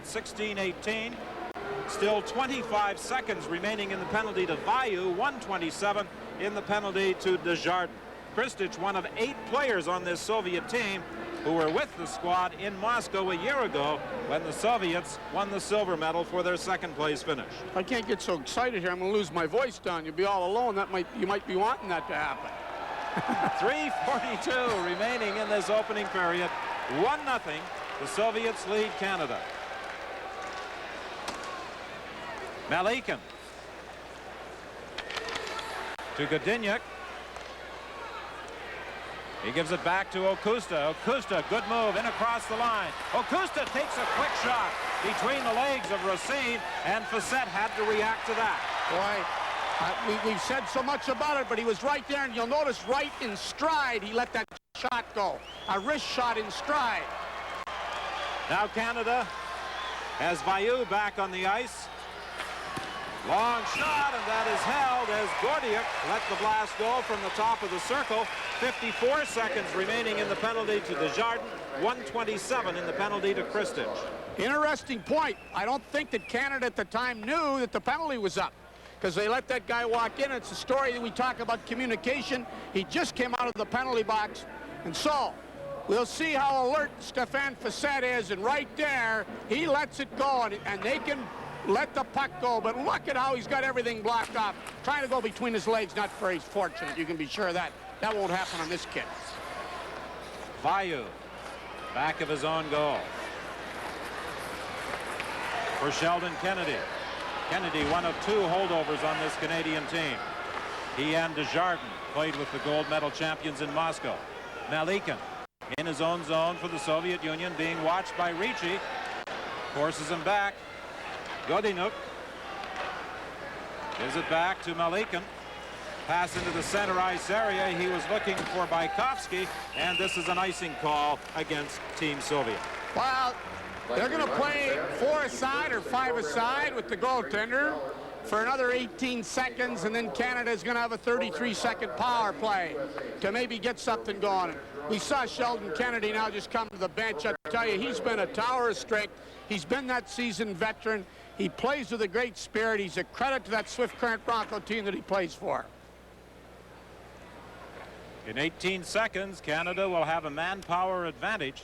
16-18. Still 25 seconds remaining in the penalty to Vayu, 1:27 in the penalty to Desjardins. Kristich, one of 8 players on this Soviet team who were with the squad in Moscow a year ago when the Soviets won the silver medal for their second place finish. I can't get so excited here. I'm going to lose my voice down. You'll be all alone. You might be wanting that to happen. 3:42 remaining in this opening period. 1-0. The Soviets lead Canada. Malikin to Godinyuk. He gives it back to Okusta. Okusta, good move in across the line. Okusta takes a quick shot between the legs of Racine, and Facette had to react to that. Boy, we've said so much about it, but he was right there, and you'll notice right in stride he let that shot go. A wrist shot in stride. Now Canada has Vayu back on the ice. Long shot, and that is held as Gordiuk let the blast go from the top of the circle. 54 seconds remaining in the penalty to Desjardins. 1:27 in the penalty to Kristich. Interesting point. I don't think that Canada at the time knew that the penalty was up, because they let that guy walk in. It's a story that we talk about communication. He just came out of the penalty box, and so we'll see how alert Stéphane Facette is, and right there he lets it go, and they can let the puck go, but look at how he's got everything blocked off. Trying to go between his legs, not very fortunate. You can be sure of that. That won't happen on this kid. Vayu, back of his own goal. For Sheldon Kennedy. Kennedy, one of 2 holdovers on this Canadian team. He and Desjardins played with the gold medal champions in Moscow. Malikin in his own zone for the Soviet Union, being watched by Ricci. Forces him back. Godinyuk gives it back to Malikin. Pass into the center ice area. He was looking for Bykovsky, and this is an icing call against Team Soviet. Well, they're going to play 4-a-side or 5-a-side with the goaltender for another 18 seconds, and then Canada's going to have a 33-second power play to maybe get something going. We saw Sheldon Kennedy now just come to the bench. I tell you, he's been a tower of strength. He's been that seasoned veteran. He plays with a great spirit. He's a credit to that Swift Current Bronco team that he plays for. In 18 seconds, Canada will have a manpower advantage.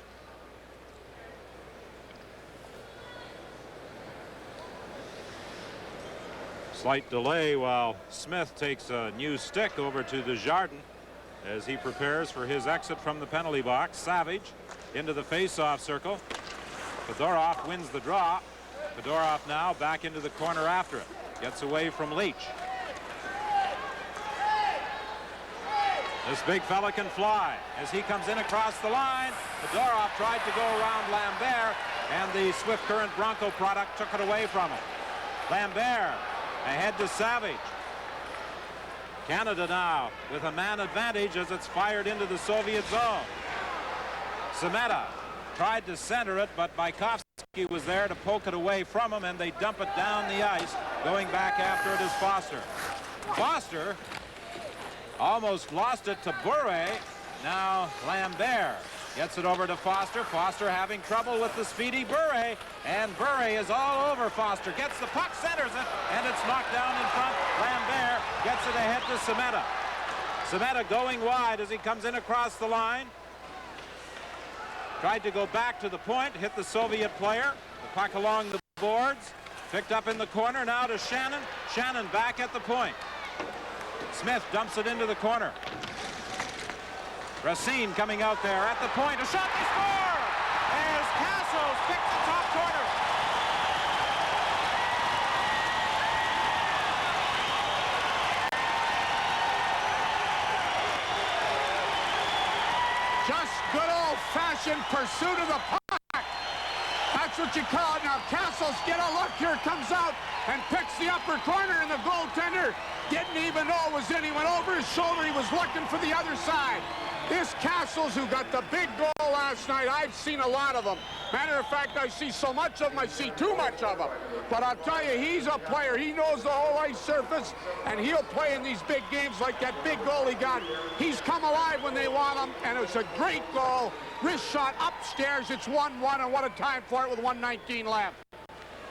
Slight delay while Smith takes a new stick over to Desjardins as he prepares for his exit from the penalty box. Savage into the face-off circle. Fedorov wins the draw. Fedorov now back into the corner after it. Gets away from Leach. This big fella can fly as he comes in across the line. Fedorov tried to go around Lambert, and the Swift Current Bronco product took it away from him. Lambert ahead to Savage. Canada now with a man advantage as it's fired into the Soviet zone. Semeta tried to center it, but Bykovsky was there to poke it away from him, and they dump it down the ice. Going back after it is Foster. Foster almost lost it to Bure. Now Lambert gets it over to Foster. Foster having trouble with the speedy Bure, and Bure is all over Foster. Gets the puck, centers it, and it's knocked down in front. Lambert gets it ahead to Semeta. Semeta going wide as he comes in across the line. Tried to go back to the point, hit the Soviet player. The puck along the boards. Picked up in the corner, now to Shannon. Shannon back at the point. Smith dumps it into the corner. Racine coming out there at the point. A shot to score! As Castles picks the top corner. Just good old-fashioned pursuit of the puck. That's what you call it. Now Castles, get a look. Here comes out and picks the upper corner, and the goaltender didn't even know it was in. He went over his shoulder. He was looking for the other side. This Castles, who got the big goal last night, I've seen a lot of them. Matter of fact, I see so much of them, I see too much of them. But I'll tell you, he's a player. He knows the whole ice surface, and he'll play in these big games like that big goal he got. He's come alive when they want him, and it's a great goal. Wrist shot upstairs. It's 1-1, and what a time for it with 1:19 left.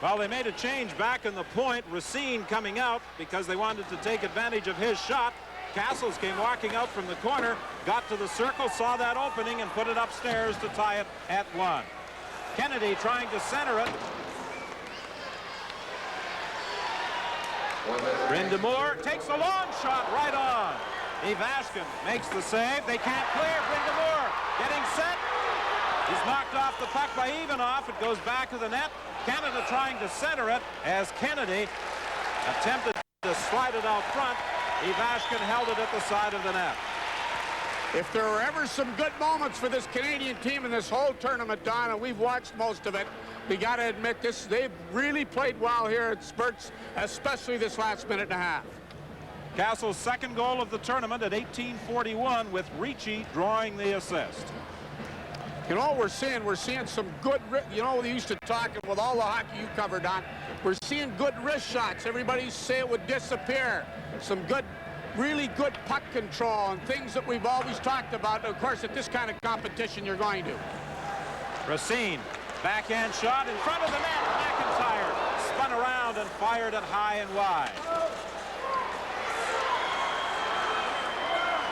Well, they made a change back in the point. Racine coming out because they wanted to take advantage of his shot. Castles came walking out from the corner, got to the circle, saw that opening, and put it upstairs to tie it at 1. Kennedy trying to center it. Brind'Amour takes a long shot right on. Ivashkin makes the save. They can't clear. Brind'Amour getting set. He's knocked off the puck by Ivanov. It goes back to the net. Canada trying to center it as Kennedy attempted to slide it out front. Ivashkin held it at the side of the net. If there were ever some good moments for this Canadian team in this whole tournament, Don, and we've watched most of it, we got to admit this, they've really played well here at spurts, especially this last minute and a half. Castle's second goal of the tournament at 18:41 with Ricci drawing the assist. You know what we're seeing some good, you know, they used to talk with all the hockey you covered on, we're seeing good wrist shots. Everybody say it would disappear. Some good, really good puck control and things that we've always talked about. Of course, at this kind of competition, you're going to. Racine, backhand shot in front of the net. McIntyre spun around and fired it high and wide.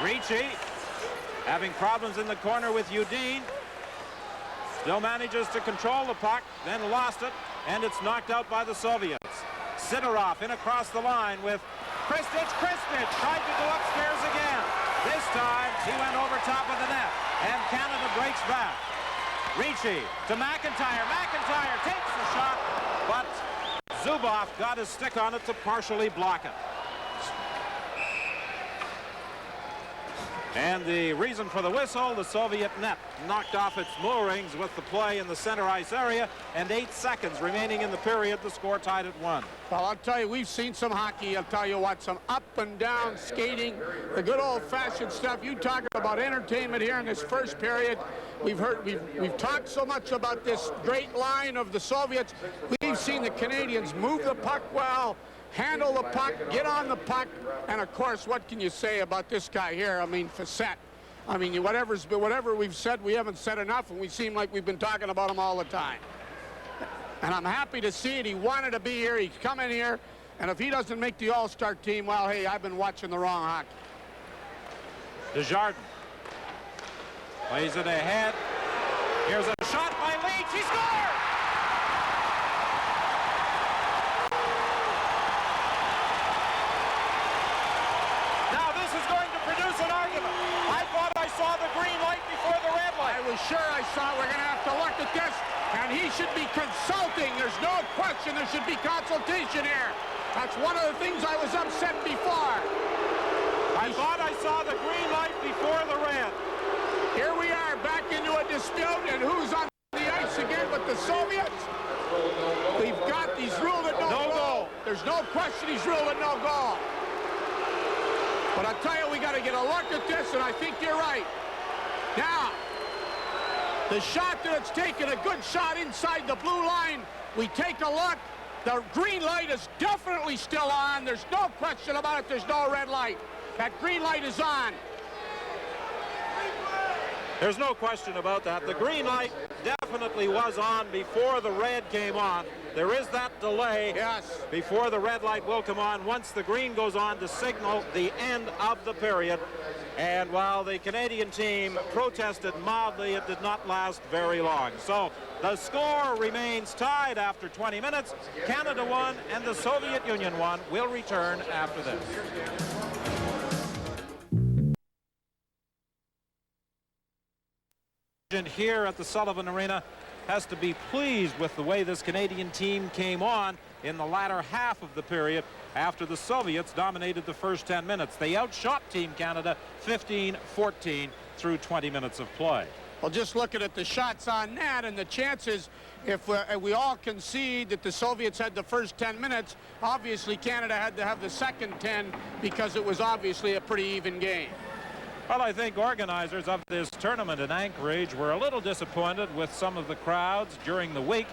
Ricci having problems in the corner with Udine. Still manages to control the puck, then lost it, and it's knocked out by the Soviets. Sidorov in across the line with Kristich. Kristich tried to go upstairs again. This time, he went over top of the net, and Canada breaks back. Ricci to McIntyre. McIntyre takes the shot, but Zubov got his stick on it to partially block it. And the reason for the whistle, the Soviet net knocked off its moorings with the play in the center ice area, and 8 seconds remaining in the period. The score tied at 1. Well, I'll tell you, we've seen some hockey. I'll tell you what, some up and down skating, the good old-fashioned stuff. You talk about entertainment here in this first period. We've talked so much about this great line of the Soviets. We've seen the Canadians move the puck well, handle the puck, get on the puck, and of course, what can you say about this guy here? I mean, Facette. I mean, whatever we've said, we haven't said enough, and we seem like we've been talking about him all the time. And I'm happy to see it. He wanted to be here. He's come in here, and if he doesn't make the All-Star team, well, hey, I've been watching the wrong hockey. Desjardins plays it ahead. Here's a shot by Leach. He scored! Saw the green light before the red light. I was sure I saw it. We're going to have to look at this, and he should be consulting. There's no question there should be consultation here. That's one of the things I was upset before. I thought I saw the green light before the red. Here we are back into a dispute, and who's on the ice again but the Soviets? We've got, he's ruled a no goal. There's no question he's ruled a no goal. But I'll tell you, we got to get a look at this, and I think you're right. Now, the shot that it's taken, a good shot inside the blue line. We take a look. The green light is definitely still on. There's no question about it. There's no red light. That green light is on. There's no question about that. The green light definitely was on before the red came on. There is that delay before the red light will come on once the green goes on to signal the end of the period. And while the Canadian team protested mildly, it did not last very long. So the score remains tied after 20 minutes. Canada won and the Soviet Union won. We'll return after this. Here at the Sullivan Arena has to be pleased with the way this Canadian team came on in the latter half of the period after the Soviets dominated the first 10 minutes. They outshot Team Canada 15-14 through 20 minutes of play. Well, just looking at the shots on net and the chances, if we all concede that the Soviets had the first 10 minutes, obviously Canada had to have the second 10 because it was obviously a pretty even game. Well, I think organizers of this tournament in Anchorage were a little disappointed with some of the crowds during the week,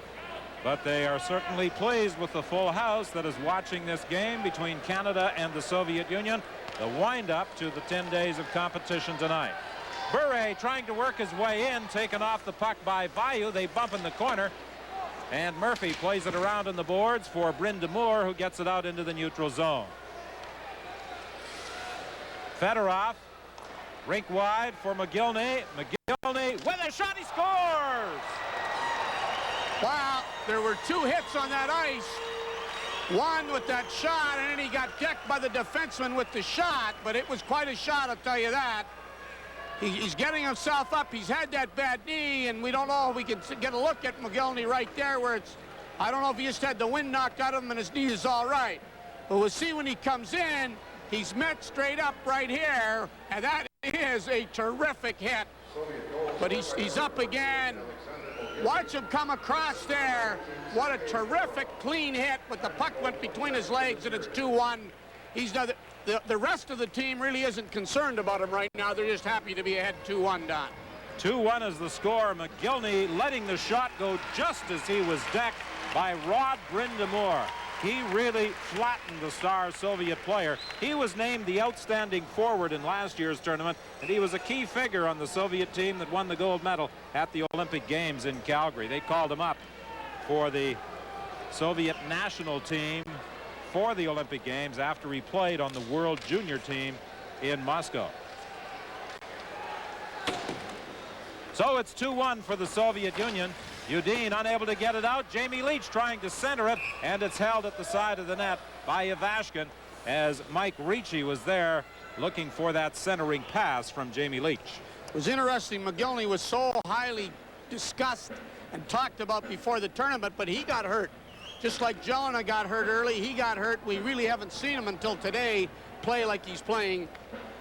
but they are certainly pleased with the full house that is watching this game between Canada and the Soviet Union, the wind-up to the 10 days of competition tonight. Bure trying to work his way in, taken off the puck by Vayu. They bump in the corner, and Murphy plays it around on the boards for Bryn Damour, who gets it out into the neutral zone. Fedorov, rink wide for McGillney. McGillney with a shot, he scores! Wow, there were 2 hits on that ice. One with that shot, and then he got decked by the defenseman with the shot, but it was quite a shot, I'll tell you that. He's getting himself up. He's had that bad knee, and we don't know if we can get a look at McGillney right there where it's, I don't know if he just had the wind knocked out of him and his knee is all right. But we'll see when he comes in. He's met straight up right here, and that is a terrific hit. But he's up again. Watch him come across there. What a terrific clean hit, but the puck went between his legs, and it's 2-1. He's done the rest of the team really isn't concerned about him right now. They're just happy to be ahead 2-1, Don. 2-1 is the score. McGillney letting the shot go just as he was decked by Rod Bryn Damour. He really flattened the star Soviet player. He was named the outstanding forward in last year's tournament, and he was a key figure on the Soviet team that won the gold medal at the Olympic Games in Calgary. They called him up for the Soviet national team for the Olympic Games after he played on the World Junior team in Moscow. So it's 2-1 for the Soviet Union. Udine unable to get it out. Jamie Leach trying to center it, and it's held at the side of the net by Ivashkin as Mike Ricci was there looking for that centering pass from Jamie Leach. It was interesting. McGillney was so highly discussed and talked about before the tournament, but he got hurt. Just like Jelena got hurt early, he got hurt. We really haven't seen him until today play like he's playing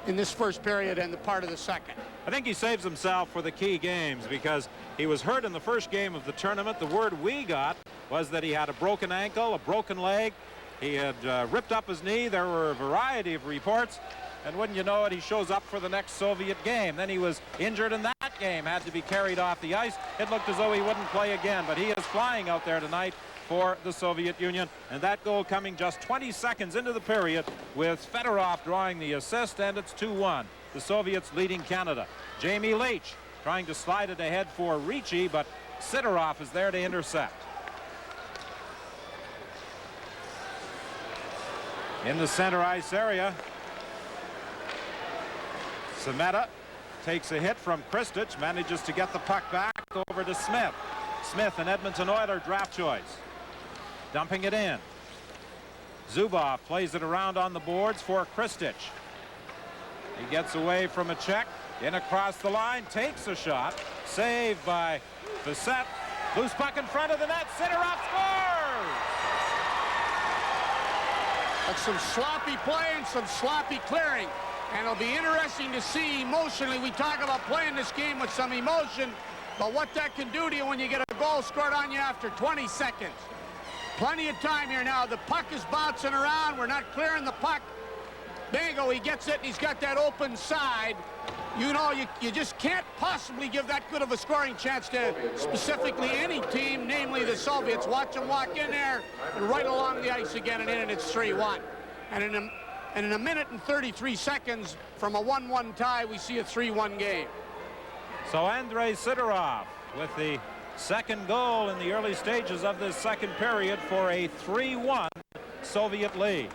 in this first period and the part of the second. I think he saves himself for the key games because he was hurt in the first game of the tournament. The word we got was that he had a broken ankle, a broken leg. He had ripped up his knee. There were a variety of reports. And wouldn't you know it, he shows up for the next Soviet game. Then he was injured in that game, had to be carried off the ice. It looked as though he wouldn't play again, but he is flying out there tonight for the Soviet Union. And that goal coming just 20 seconds into the period with Fedorov drawing the assist, and it's 2-1. The Soviets leading Canada. Jamie Leach trying to slide it ahead for Ricci, but Sidorov is there to intercept. In the center ice area, Semeta takes a hit from Kristich, manages to get the puck back over to Smith. Smith, an Edmonton Oiler draft choice. Dumping it in. Zubov plays it around on the boards for Kristich. He gets away from a check, in across the line, takes a shot, saved by Bissett. Loose puck in front of the net, Sidorov scores! That's some sloppy play and some sloppy clearing. And it'll be interesting to see emotionally. We talk about playing this game with some emotion, but what that can do to you when you get a goal scored on you after 20 seconds. Plenty of time here now. The puck is bouncing around. We're not clearing the puck. Bingo, he gets it, and he's got that open side. You know, you just can't possibly give that good of a scoring chance to specifically any team, namely the Soviets. Watch them walk in there and right along the ice again, and in, and it's 3-1. And in a minute and 33 seconds from a 1-1 tie, we see a 3-1 game. So Andrei Sidorov with the second goal in the early stages of this second period for a 3-1 Soviet lead.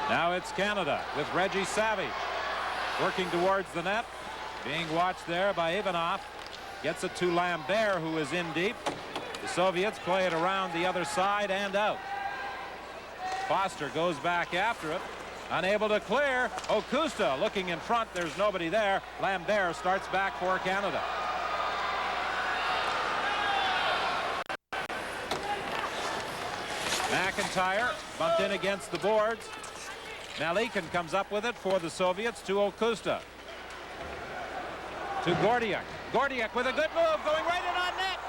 Now it's Canada with Reggie Savage working towards the net, being watched there by Ivanov. Gets it to Lambert, who is in deep. The Soviets play it around the other side and out. Foster goes back after it, unable to clear. Okusta looking in front, there's nobody there. Lambert starts back for Canada. McIntyre bumped in against the boards. Malikin comes up with it for the Soviets to Okusta. To Gordiak. Gordiak with a good move, going right in on net.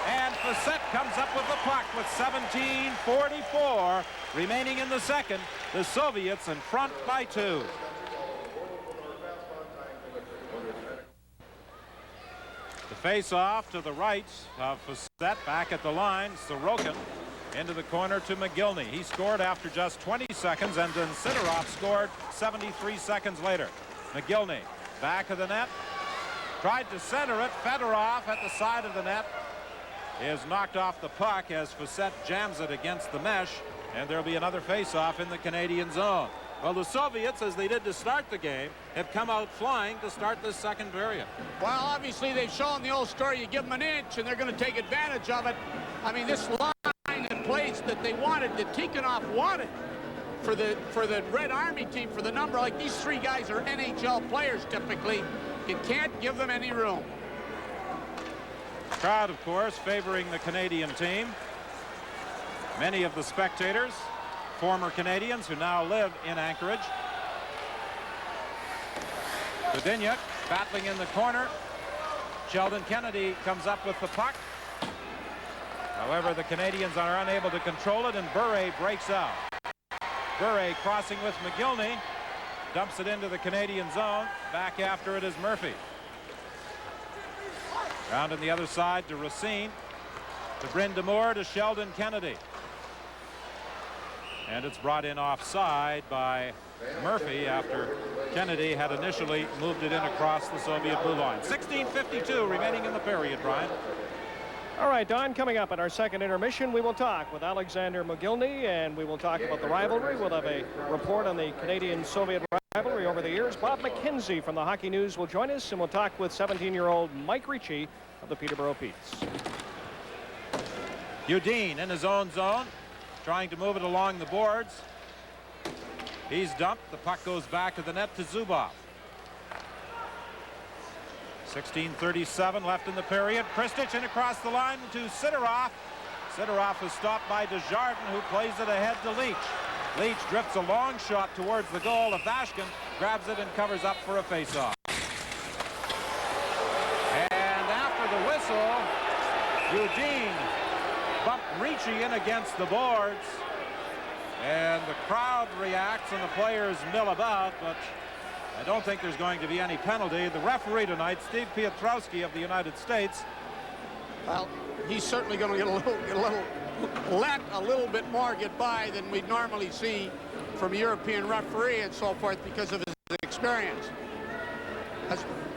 And Facette comes up with the puck with 17:44 remaining in the second. The Soviets in front by 2. The face-off to the right of Facette, back at the line. Sorokin into the corner to McGillney. He scored after just 20 seconds, and then Sidorov scored 73 seconds later. McGillney back of the net, tried to center it. Fedorov at the side of the net is knocked off the puck as Facette jams it against the mesh, and there'll be another face-off in the Canadian zone. Well, the Soviets, as they did to start the game, have come out flying to start this second period. Well, obviously they've shown the old story. You give them an inch and they're going to take advantage of it. I mean, this line in place that they wanted, that Tikhonov wanted for the Red Army team, for the number, like these 3 guys are NHL players typically. You can't give them any room. Crowd, of course, favoring the Canadian team. Many of the spectators, former Canadians who now live in Anchorage. Budyniuk battling in the corner. Sheldon Kennedy comes up with the puck. However, the Canadians are unable to control it, and Bure breaks out. Bure crossing with McGillney, dumps it into the Canadian zone. Back after it is Murphy. Round on the other side to Racine, to Bryn Damour, to Sheldon Kennedy. And it's brought in offside by Murphy after Kennedy had initially moved it in across the Soviet blue line. 16:52 remaining in the period, Brian. All right, Don, coming up in our second intermission, we will talk with Alexander Mogilny, and we will talk about the rivalry. We'll have a report on the Canadian-Soviet rivalry over the years. Bob McKenzie from the Hockey News will join us, and we'll talk with 17-year-old Mike Ricci of the Peterborough Petes. Udine in his own zone, trying to move it along the boards. He's dumped. The puck goes back to the net to Zubov. 16:37 left in the period. Kristich in across the line to Sidorov. Sidorov is stopped by Desjardins, who plays it ahead to Leach. Leach drifts a long shot towards the goal. Ivashkin grabs it and covers up for a face-off. And after the whistle, Udine bumped Ricci in against the boards. And the crowd reacts and the players mill about, but I don't think there's going to be any penalty. The referee tonight, Steve Piotrowski of the United States. Well, he's certainly going to let a little bit more get by than we'd normally see from a European referee and so forth because of his experience.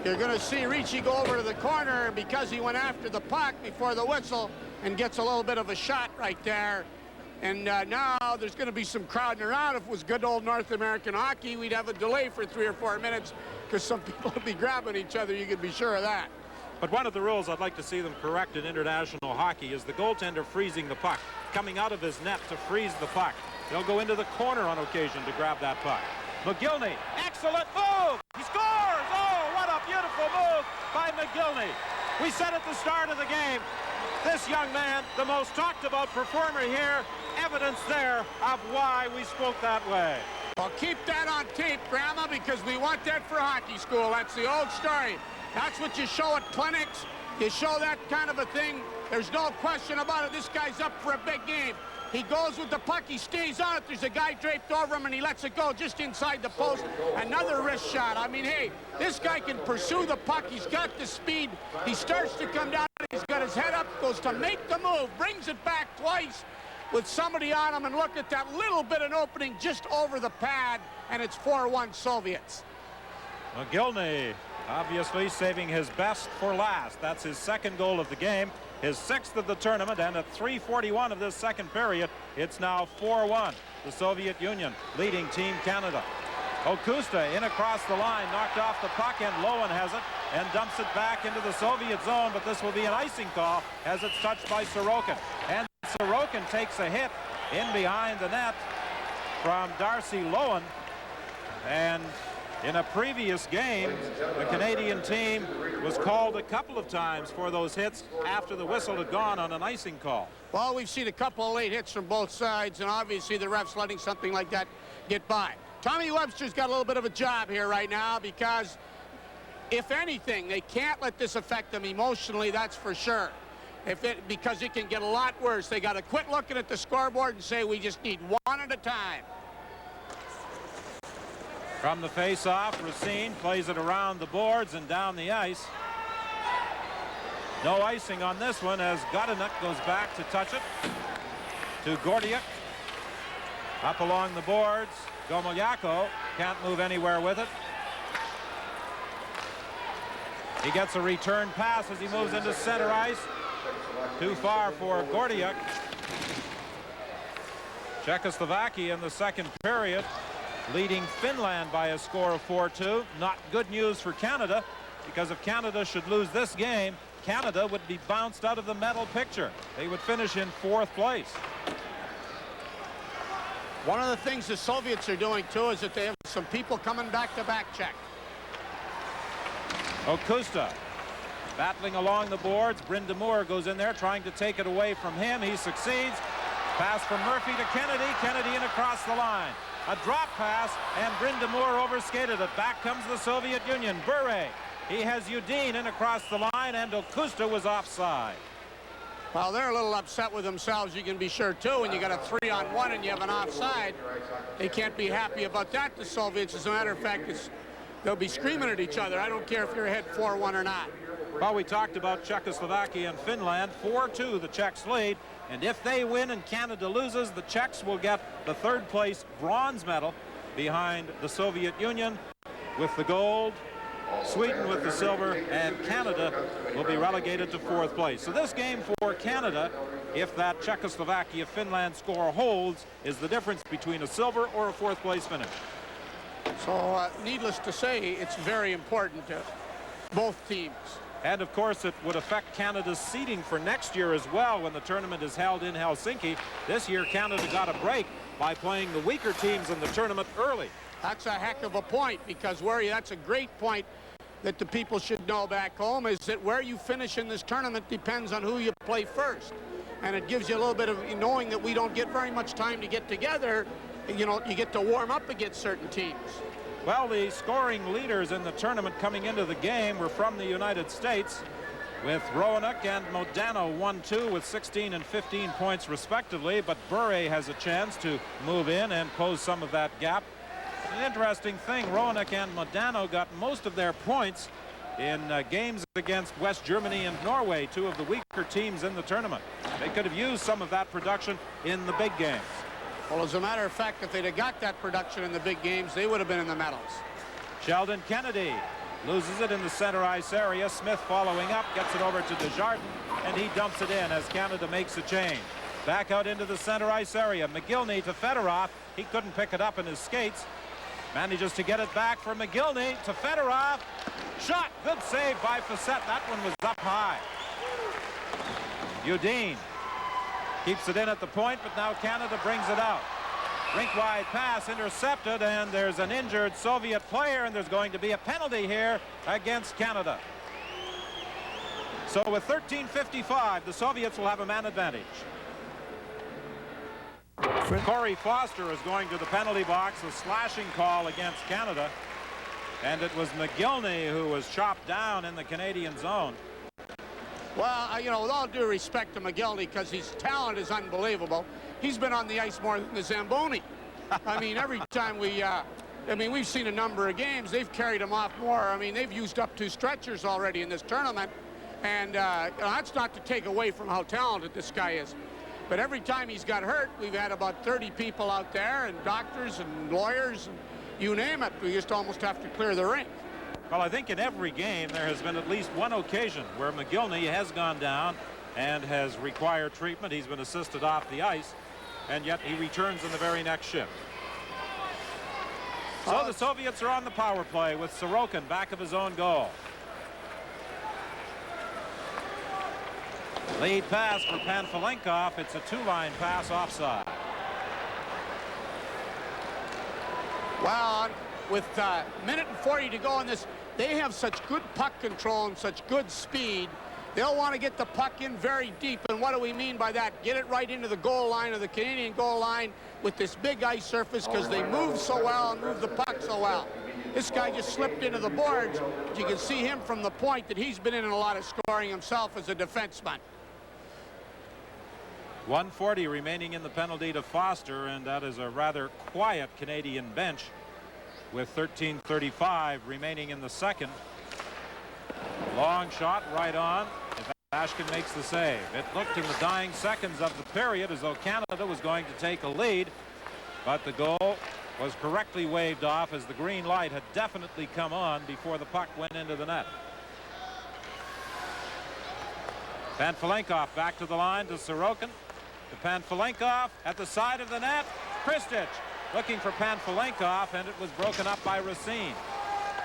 You're going to see Ricci go over to the corner because he went after the puck before the whistle and gets a little bit of a shot right there. And now there's going to be some crowding around. If it was good old North American hockey, we'd have a delay for 3 or 4 minutes because some people would be grabbing each other. You can be sure of that. But one of the rules I'd like to see them correct in international hockey is the goaltender freezing the puck, coming out of his net to freeze the puck. They'll go into the corner on occasion to grab that puck. McGillney, excellent move! He scores! Oh, what a beautiful move by McGillney. We said at the start of the game, this young man, the most talked about performer here, evidence there of why we spoke that way. Well, keep that on tape, Grandma, because we want that for hockey school. That's the old story. That's what you show at clinics. You show that kind of a thing. There's no question about it. This guy's up for a big game. He goes with the puck. He stays on it. There's a guy draped over him, and he lets it go just inside the post. Another wrist shot. I mean, hey, this guy can pursue the puck. He's got the speed. He starts to come down. He's got his head up, goes to make the move, brings it back twice with somebody on him, and look at that little bit of an opening just over the pad, and it's 4-1 Soviets. McGillney obviously saving his best for last. That's his second goal of the game, his 6th of the tournament, and at 3:41 of this second period, it's now 4-1. The Soviet Union leading Team Canada. Okusta in across the line, knocked off the puck, and Lowen has it and dumps it back into the Soviet zone, but this will be an icing call as it's touched by Sorokin. And Sorokin takes a hit in behind the net from Darcy Lowen. And in a previous game, the Canadian team was called a couple of times for those hits after the whistle had gone on an icing call. Well, we've seen a couple of late hits from both sides, and obviously the refs letting something like that get by. Tommy Webster's got a little bit of a job here right now because, if anything, they can't let this affect them emotionally, that's for sure. because it can get a lot worse. They got to quit looking at the scoreboard and say we just need one at a time. From the face-off, Racine plays it around the boards and down the ice. No icing on this one as Godinuk goes back to touch it to Gordiuk. Up along the boards, Gomolyako can't move anywhere with it. He gets a return pass as he moves into center ice. Too far for Gordiuk. Czechoslovakia in the second period leading Finland by a score of 4-2. Not good news for Canada, because if Canada should lose this game, Canada would be bounced out of the medal picture. They would finish in 4th place. One of the things the Soviets are doing too is that they have some people coming back to back check. Okusta battling along the boards. Brind'Amour goes in there trying to take it away from him. He succeeds. Pass from Murphy to Kennedy. Kennedy in across the line. A drop pass, and Brind'Amour overskated it. Back comes the Soviet Union. Bure. He has Udine in across the line, and Okusta was offside. Well, they're a little upset with themselves, you can be sure, too. When you got a 3-on-1 and you have an offside, they can't be happy about that, the Soviets. As a matter of fact, they'll be screaming at each other. I don't care if you're ahead 4-1 or not. Well, we talked about Czechoslovakia and Finland. 4-2, the Czechs lead. And if they win and Canada loses, the Czechs will get the 3rd place bronze medal behind the Soviet Union with the gold, Sweden with the silver, and Canada will be relegated to 4th place. So this game for Canada, if that Czechoslovakia-Finland score holds, is the difference between a silver or a 4th place finish. So needless to say, it's very important to both teams. And of course it would affect Canada's seeding for next year as well when the tournament is held in Helsinki. This year Canada got a break by playing the weaker teams in the tournament early. That's a heck of a point, because that's a great point that the people should know back home, is that where you finish in this tournament depends on who you play first. And it gives you a little bit of knowing that we don't get very much time to get together. You know, you get to warm up against certain teams. Well, the scoring leaders in the tournament coming into the game were from the United States, with Roanoke and Modano 1-2 with 16 and 15 points respectively, but Bure has a chance to move in and close some of that gap. An interesting thing, Roanoke and Modano got most of their points in games against West Germany and Norway, 2 of the weaker teams in the tournament. They could have used some of that production in the big games. Well, as a matter of fact, if they'd have got that production in the big games, they would have been in the medals. Sheldon Kennedy loses it in the center ice area. Smith following up, gets it over to Desjardins, and he dumps it in as Canada makes a change. Back out into the center ice area. McGillney to Fedorov. He couldn't pick it up in his skates. Manages to get it back for McGillney to Fedorov. Shot. Good save by Facette. That one was up high. Udine keeps it in at the point, but now Canada brings it out. Rink-wide pass intercepted, and there's an injured Soviet player, and there's going to be a penalty here against Canada. So with 13:55, the Soviets will have a man advantage. Corey Foster is going to the penalty box, a slashing call against Canada, and it was McGillney who was chopped down in the Canadian zone. Well, you know, with all due respect to McGillney, because his talent is unbelievable, he's been on the ice more than the Zamboni. I mean, every time we've seen a number of games, they've carried him off more. I mean, they've used up 2 stretchers already in this tournament, and that's not to take away from how talented this guy is. But every time he's got hurt, we've had about 30 people out there, and doctors and lawyers, and you name it. We just almost have to clear the rink. Well, I think in every game there has been at least one occasion where McGillney has gone down and has required treatment. He's been assisted off the ice, and yet he returns in the very next shift. So the Soviets are on the power play with Sorokin back of his own goal. Lead pass for Panfalenkov. It's a 2-line pass offside. Well, with a minute and 40 to go in this, they have such good puck control and such good speed. They'll want to get the puck in very deep. And what do we mean by that? Get it right into the goal line, or the Canadian goal line, with this big ice surface, because they move so well and move the puck so well. This guy just slipped into the boards. You can see him from the point that he's been in a lot of scoring himself as a defenseman. 1:40 remaining in the penalty to Foster, and that is a rather quiet Canadian bench with 13:35 remaining in the second. Long shot right on. Ashkin makes the save. It looked in the dying seconds of the period as though Canada was going to take a lead, but the goal was correctly waved off as the green light had definitely come on before the puck went into the net. Panfilenkov back to the line to Sorokin. To Panfilenkov at the side of the net. Kristich looking for Panfilenkov, and it was broken up by Racine.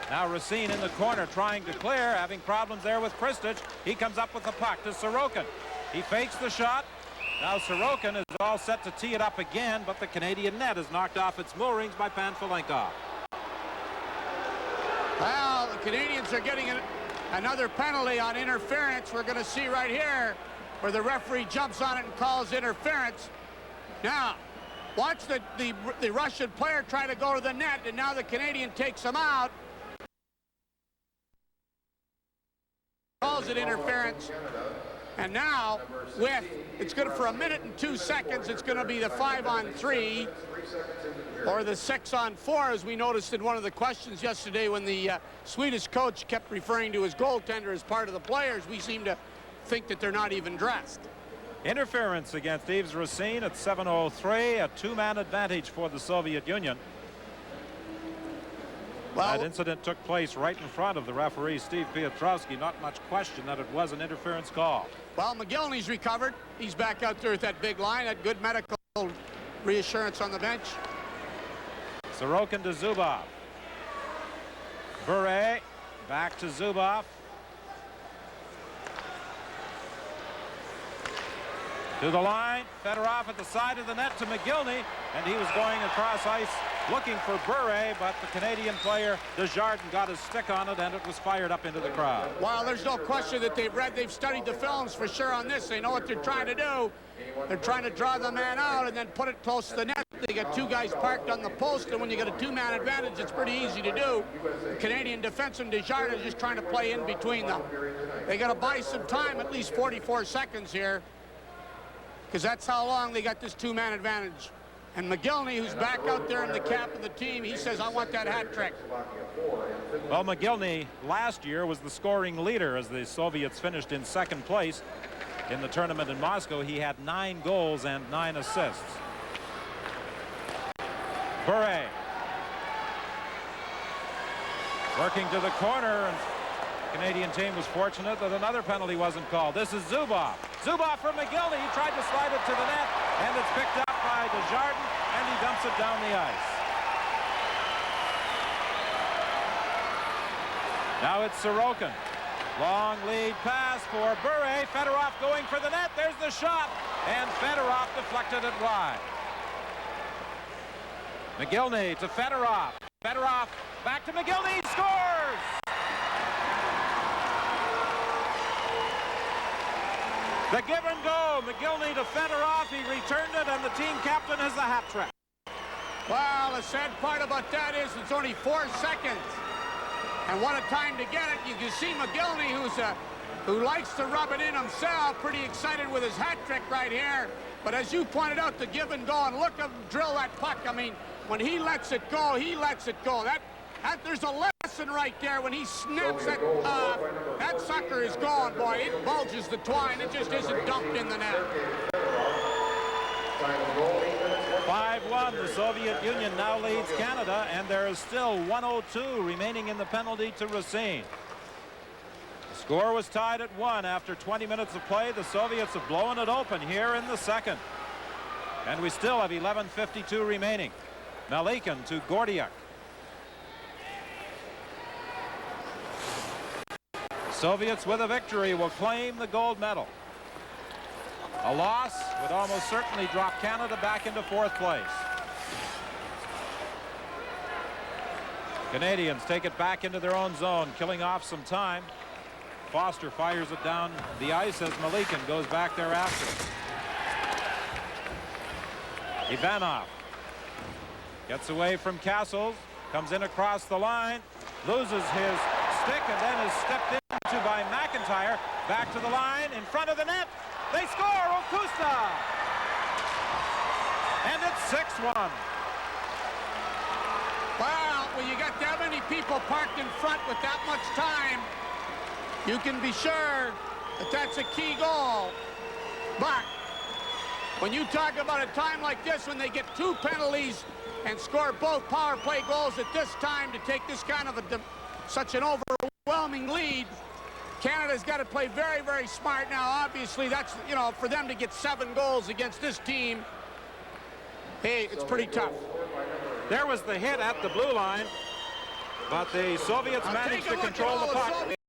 Now Racine in the corner trying to clear, having problems there with Kristich. He comes up with the puck to Sorokin. He fakes the shot. Now Sorokin is all set to tee it up again, but the Canadian net is knocked off its moorings by Panfilenkov. Well, the Canadians are getting another penalty on interference. We're going to see right here where the referee jumps on it and calls interference. Now, watch the Russian player try to go to the net, and now the Canadian takes him out. Calls it interference. And now, it's going to, for 1 minute and 2 seconds, it's going to be the 5-on-3 or the 6-on-4, as we noticed in one of the questions yesterday when the Swedish coach kept referring to his goaltender as part of the players. We seem to think that they're not even dressed. Interference against Yves Racine at 7:03, a 2-man advantage for the Soviet Union. Well, that incident took place right in front of the referee, Steve Piotrowski. Not much question that it was an interference call. Well, McGillney's recovered. He's back out there with that big line. That good medical reassurance on the bench. Sorokin to Zubov. Bure back to Zubov. To the line, Fedorov at the side of the net to McGillney, and he was going across ice looking for Bure, but the Canadian player Desjardins got his stick on it, and it was fired up into the crowd. Well, there's no question that they've studied the films for sure on this. They know what they're trying to do. They're trying to draw the man out and then put it close to the net. They got 2 guys parked on the post, and when you get a 2-man advantage, it's pretty easy to do. The Canadian defense and Desjardins is just trying to play in between them. They got to buy some time, at least 44 seconds here, because that's how long they got this 2-man advantage. And McGillney, who's back out there in the cap of the team, he says, I want that hat trick. Well, McGillney last year was the scoring leader as the Soviets finished in 2nd place in the tournament in Moscow. He had 9 goals and 9 assists. Bure working to the corner, and the Canadian team was fortunate that another penalty wasn't called. This is Zubov. Zubov from McGillney. He tried to slide it to the net, and it's picked up by Desjardins, and he dumps it down the ice. Now it's Sorokin. Long lead pass for Bure. Fedorov going for the net. There's the shot, and Fedorov deflected it wide. McGillney to Fedorov. Fedorov back to McGillney. Scores! The give and go. McGillney to Fedorov. He returned it, and the team captain has the hat trick. Well, the sad part about that is it's only 4 seconds. And what a time to get it. You can see McGillney, who likes to rub it in himself, pretty excited with his hat trick right here. But as you pointed out, the give and go, and look at him drill that puck. I mean, when he lets it go, he lets it go. There's a lesson right there. When he snaps that, that sucker is gone, boy. It bulges the twine. It just isn't dumped in the net. 5-1. The Soviet Union now leads Canada, and there is still 1:02 remaining in the penalty to Racine. The score was tied at 1 after 20 minutes of play. The Soviets have blown it open here in the second. And we still have 11:52 remaining. Malikin to Gordiuk. Soviets with a victory will claim the gold medal. A loss would almost certainly drop Canada back into 4th place. Canadians take it back into their own zone, killing off some time. Foster fires it down the ice as Malikin goes back there after it. Ivanov gets away from Castles, comes in across the line, loses his stick, and then is stepped into by McIntyre. Back to the line, in front of the net. They score! Okusta And it's 6-1. Well, when you got that many people parked in front with that much time, you can be sure that that's a key goal. But when you talk about a time like this, when they get 2 penalties and score both power play goals at this time to take this kind of such an overwhelming lead, Canada's got to play very, very smart now. Obviously, that's, you know, for them to get 7 goals against this team, hey, it's pretty tough. There was the hit at the blue line, but the Soviets managed to control the puck.